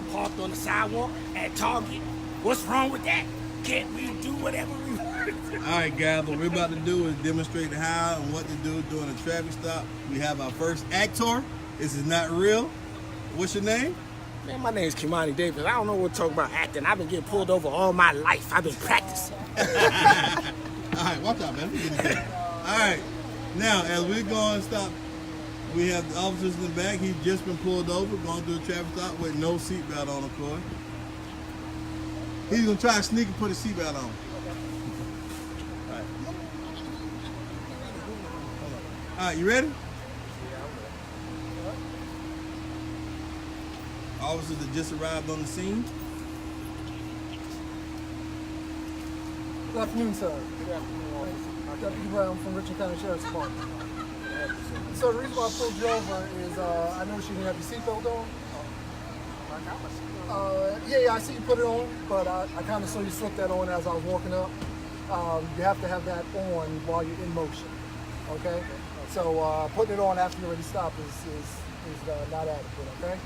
car parked on the sidewalk at Target. What's wrong with that? Can't we do whatever we want? All right, guys, what we're about to do is demonstrate how and what to do during a traffic stop. We have our first actor. This is not real. What's your name? Man, my name's Kimani Davis. I don't know what to talk about acting. I've been getting pulled over all my life. I've been practicing. All right, watch out, man. All right, now as we're going to stop, we have the officers in the back. He's just been pulled over, going through a traffic stop with no seatbelt on, of course. He's gonna try to sneak and put a seatbelt on. All right. All right, you ready? Officers that just arrived on the scene. Good afternoon, sir. Good afternoon, officer. Deputy Brown from Richland County Sheriff's Department. So the reason why I pulled you over is I noticed you didn't have your seatbelt on. Yeah, I see you put it on, but I kind of saw you slip that on as I was walking up. You have to have that on while you're in motion, okay? So putting it on after you already stopped is not adequate, okay?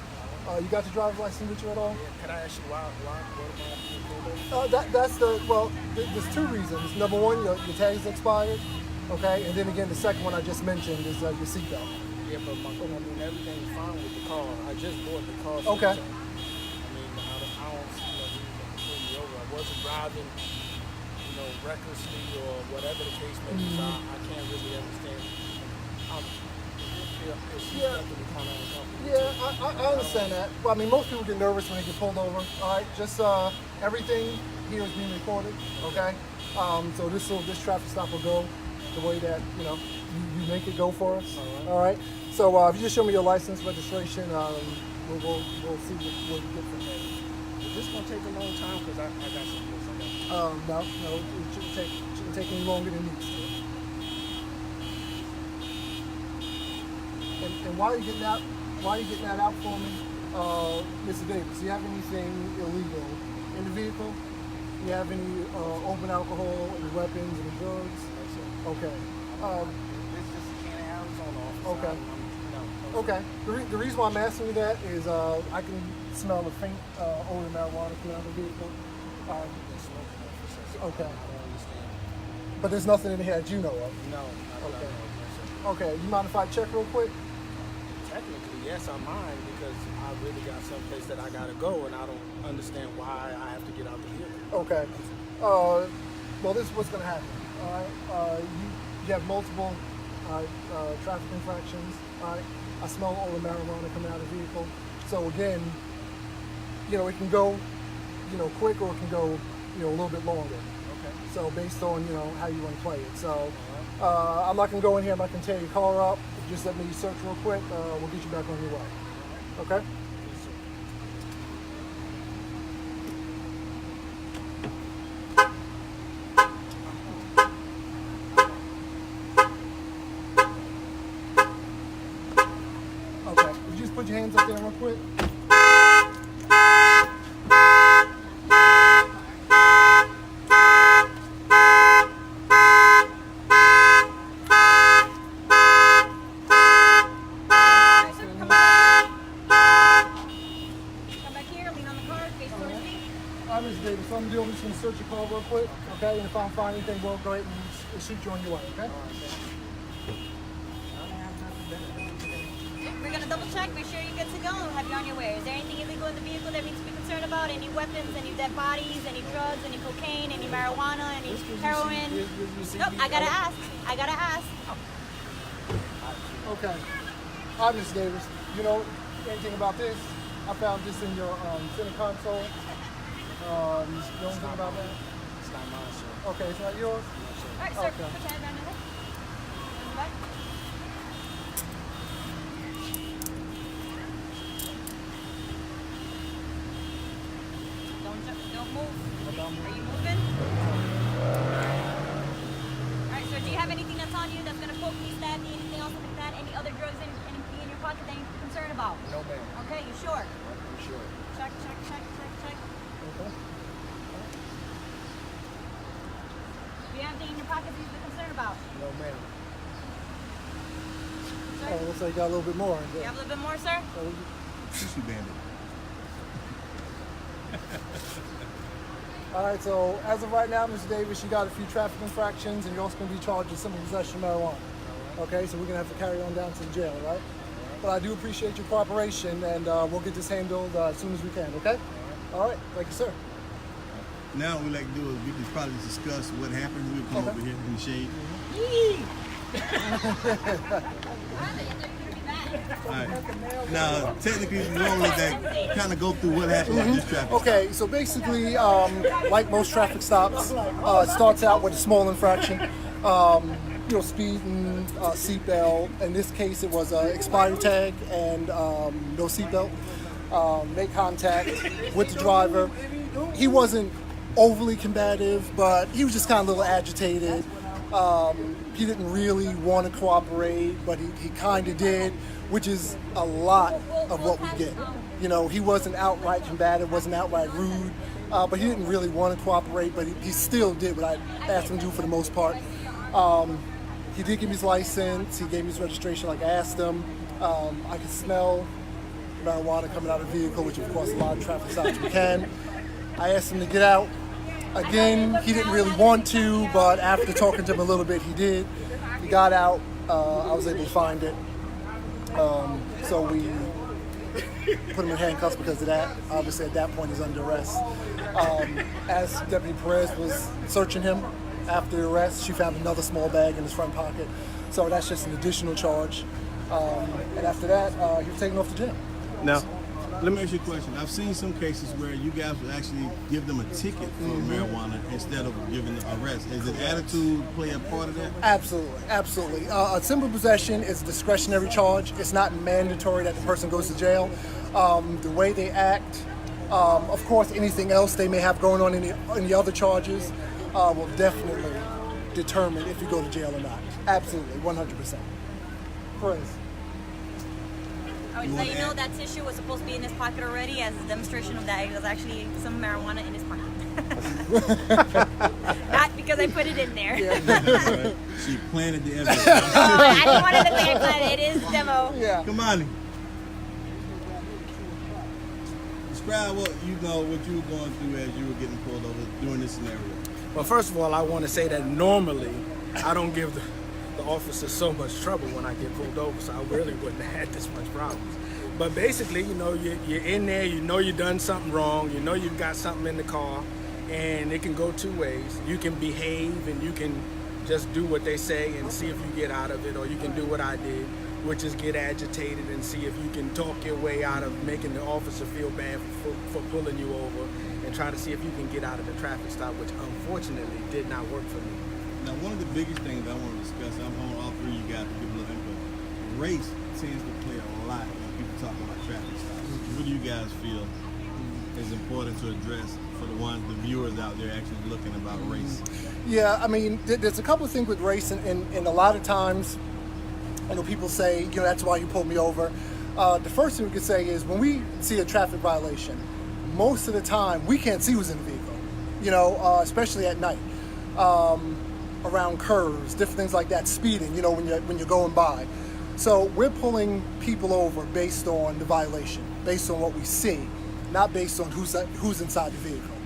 You got your driver's license with you at all? Yeah, can I ask you why what am I being pulled over? There's two reasons. Number one, your tag's expired, okay? And then again, the second one I just mentioned is your seatbelt. Yeah, but everything's fine with the car. I just bought the car. Okay. I don't see no reason to pull me over. I wasn't driving, recklessly or whatever the case may be. So I can't really understand. I understand that. Well, I mean, most people get nervous when they get pulled over. All right, just everything here is being recorded. Okay, so this traffic stop will go the way that you make it go for us. All right. So if you just show me your license, registration, we'll see what we get from there. Is this gonna take a long time? Because I got some things. No, it shouldn't take any longer than it needs to. And while you're getting that out for me, Mr. Davis, do you have anything illegal in the vehicle? Do you have any open alcohol, any weapons, any drugs? No, sir. Okay. It's just a can of Arizona, officer. Okay. No. Okay. The reason why I'm asking you that is I can smell a faint odor of marijuana coming out of the vehicle. Okay. I don't understand. But there's nothing in here that you know of? No. Okay. No, sir. Okay. You mind if I check real quick? Technically, yes, I mind because I really got someplace that I gotta go, and I don't understand why I have to get out the vehicle. Okay. Well, this is what's going to happen. All right. You have multiple traffic infractions. All right. I smell all the marijuana coming out of the vehicle. So again, it can go, quick, or it can go, a little bit longer. Okay. So based on how you want to play it. So I'm not going to go in here. I'm not going to tear your car up. Just let me search real quick. We'll get you back on your way. Okay? Yes, sir. Okay. Would you just put your hands up there real quick? So I'm just going to search your car real quick, okay? And if I don't find anything, we'll go ahead and shoot you on your way, okay? We're going to double check, make sure you're good to go, and we'll have you on your way. Is there anything illegal in the vehicle that we need to be concerned about? Any weapons, any dead bodies, any drugs, any cocaine, any marijuana, any heroin? Nope, I got to ask. Okay. Hi, Ms. Davis. You know anything about this? I found this in your center console. You know anything about that? It's not mine, sir. Okay, it's not yours? No, sir. All right, sir, Okay. put your hand down your head. On the back. Don't move. Are you moving? All right, sir, do you have anything that's on you that's going to poke me, stab me, anything else like that? Any other drugs, anything in your pocket that you're concerned about? No, ma'am. Okay, you sure? I'm sure. Check. Okay. Do you have anything in your pocket that you're concerned about? No, ma'am. Sir? Oh, looks like you got a little bit more. You have a little bit more, sir? Sushi bandit. All right, so as of right now, Mr. Davis, you got a few traffic infractions, and you're also going to be charged with simple possession of marijuana. Okay, so we're going to have to carry on down to the jail, all right? But I do appreciate your cooperation, and we'll get this handled as soon as we can, okay? All right, thank you, sir. Now what we like to do is we can probably discuss what happened. We'll come over here in the shade. All right. Now, technically, we normally kind of go through what happened with this traffic. Okay, so basically, like most traffic stops, it starts out with a small infraction. Speeding, seatbelt. In this case, it was an expired tag and no seatbelt. Make contact with the driver. He wasn't overly combative, but he was just kind of a little agitated. He didn't really want to cooperate, but he kind of did, which is a lot of what we get. You know, he wasn't outright combative, wasn't outright rude, but he didn't really want to cooperate, but he still did what I asked him to do for the most part. He did give me his license, he gave me his registration like I asked him. I could smell marijuana coming out of the vehicle, which of course a lot of traffic stops we can. I asked him to get out. Again, he didn't really want to, but after talking to him a little bit, he did. He got out. I was able to find it. So we put him in handcuffs because of that. Obviously, at that point, he's under arrest. As Deputy Perez was searching him after the arrest, she found another small bag in his front pocket. So that's just an additional charge. And after that, he was taken off to jail. Now, let me ask you a question. I've seen some cases where you guys would actually give them a ticket for marijuana instead of giving them an arrest. Is the attitude play a part of that? Absolutely, absolutely. A simple possession is a discretionary charge. It's not mandatory that the person goes to jail. The way they act, of course, anything else they may have going on in the other charges will definitely determine if you go to jail or not. Absolutely, 100%. Praise. I would let you know that tissue was supposed to be in his pocket already as a demonstration of that it was actually some marijuana in his pocket. Not because I put it in there. Right. She planted the evidence. I didn't want it to say I planted. It is demo. Yeah. Come on. Describe what you were going through as you were getting pulled over during this scenario. Well, first of all, I want to say that normally I don't give the officers so much trouble when I get pulled over, so I really wouldn't have had this much problems. But basically, you're in there, you've done something wrong, you've got something in the car, and it can go two ways. You can behave and you can just do what they say and see if you get out of it, or you can do what I did, which is get agitated and see if you can talk your way out of making the officer feel bad for pulling you over, and try to see if you can get out of the traffic stop, which unfortunately did not work for me. Now, one of the biggest things I want to discuss, I want all three of you guys to give a little input. Race tends to play a lot when people talk about traffic stops. What do you guys feel is important to address for the viewers out there actually looking about race? Yeah, I mean, there's a couple of things with race, and a lot of times, people say, that's why you pulled me over. The first thing we could say is when we see a traffic violation, most of the time we can't see who's in the vehicle, especially at night. Around curves, different things like that, speeding, when you're going by. So we're pulling people over based on the violation, based on what we see, not based on who's inside the vehicle.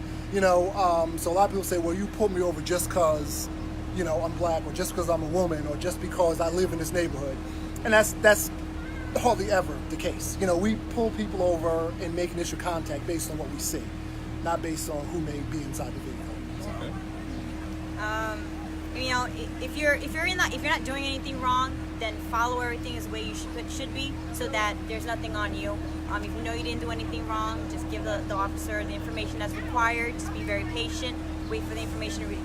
So a lot of people say, well, you pulled me over just because, I'm black, or just because I'm a woman, or just because I live in this neighborhood. And that's hardly ever the case. We pull people over and make initial contact based on what we see, not based on who may be inside the vehicle. Okay. If you're not doing anything wrong, then follow everything as the way you should be, so that there's nothing on you. If you know you didn't do anything wrong, just give the officer the information that's required. Just be very patient. Wait for the information to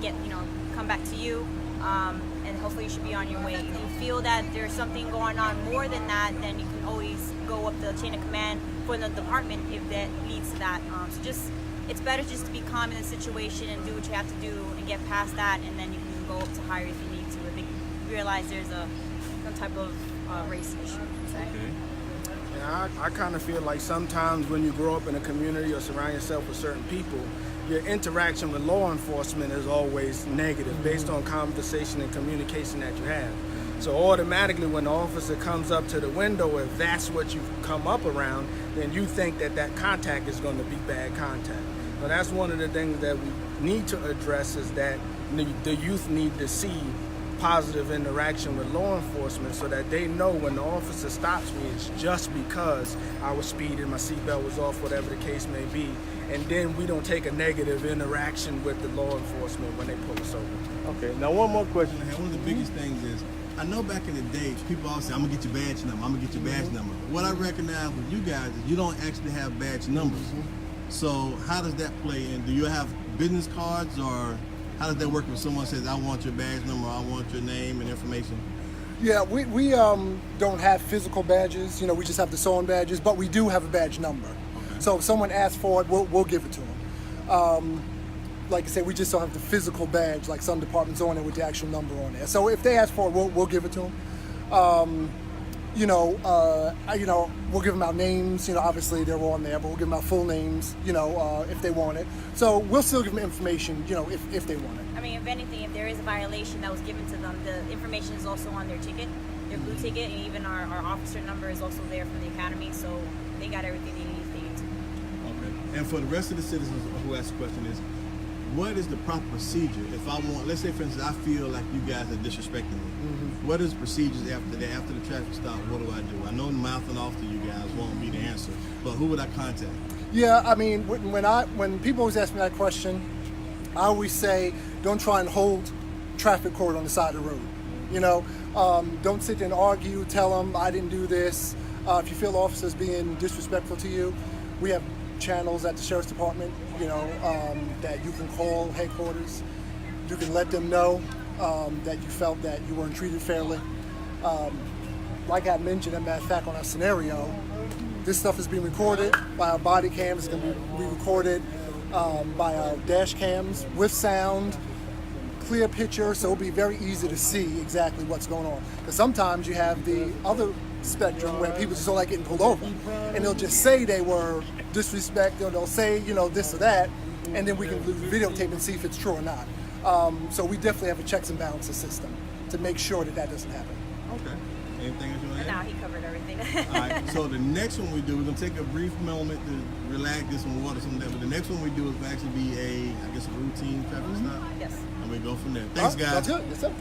come back to you, and hopefully you should be on your way. If you feel that there's something going on more than that, then you can always go up the chain of command for the department if that leads to that. It's better just to be calm in the situation and do what you have to do and get past that, and then you can go up to higher if you need to, if you realize there's some type of race issue. Okay. Yeah, I kind of feel like sometimes when you grow up in a community or surround yourself with certain people, your interaction with law enforcement is always negative based on conversation and communication that you have. So automatically when the officer comes up to the window, if that's what you've come up around, then you think that contact is going to be bad contact. So that's one of the things that we need to address, is that the youth need to see positive interaction with law enforcement so that they know when the officer stops me, it's just because I was speeding, my seatbelt was off, whatever the case may be. And then we don't take a negative interaction with the law enforcement when they pull us over. Okay, now one more question I have. One of the biggest things is, I know back in the day, people always say, I'm gonna get your badge number, I'm gonna get your badge number. What I recognize with you guys is you don't actually have badge numbers. So how does that play in? Do you have business cards, or how does that work when someone says, I want your badge number, I want your name and information? Yeah, we don't have physical badges. You know, we just have the sewing badges, but we do have a badge number. Okay. So if someone asks for it, we'll give it to them. Like I said, we just don't have the physical badge like some departments on it with the actual number on there. So if they ask for it, we'll give it to them. We'll give them our names. You know, obviously they're on there, but we'll give them our full names. You know, if they want it. So we'll still give them information. You know, if they want it. I mean, if anything, if there is a violation that was given to them, the information is also on their ticket, their blue ticket, and even our officer number is also there from the academy. So they got everything they need if they need to. Okay. And for the rest of the citizens who asked the question is, what is the proper procedure if I want, let's say for instance, I feel like you guys are disrespecting me. What is the procedures after that? After the traffic stop, what do I do? I know mouthing off to you guys won't be the answer, but who would I contact? Yeah, I mean, when people always ask me that question, I always say, don't try and hold traffic court on the side of the road. You know, don't sit there and argue, tell them I didn't do this. If you feel officers being disrespectful to you, we have channels at the Sheriff's Department, you know, that you can call headquarters. You can let them know that you felt that you weren't treated fairly. Like I mentioned, as a matter of fact, on our scenario, this stuff is being recorded by our body cams. It's going to be recorded by our dash cams with sound, clear picture, so it'll be very easy to see exactly what's going on. Because sometimes you have the other spectrum where people just don't like getting pulled over, and they'll just say they were disrespected, or they'll say, you know, this or that, and then we can videotape and see if it's true or not. So we definitely have a checks and balances system to make sure that doesn't happen. Okay. Anything else you want to No, add? he covered everything. All right. So the next one we do, we're gonna take a brief moment to relax, get some water, some of that. But the next one we do is actually be a routine traffic stop, Yes. and we go from there. Thanks, guys. That's good. Yes, sir.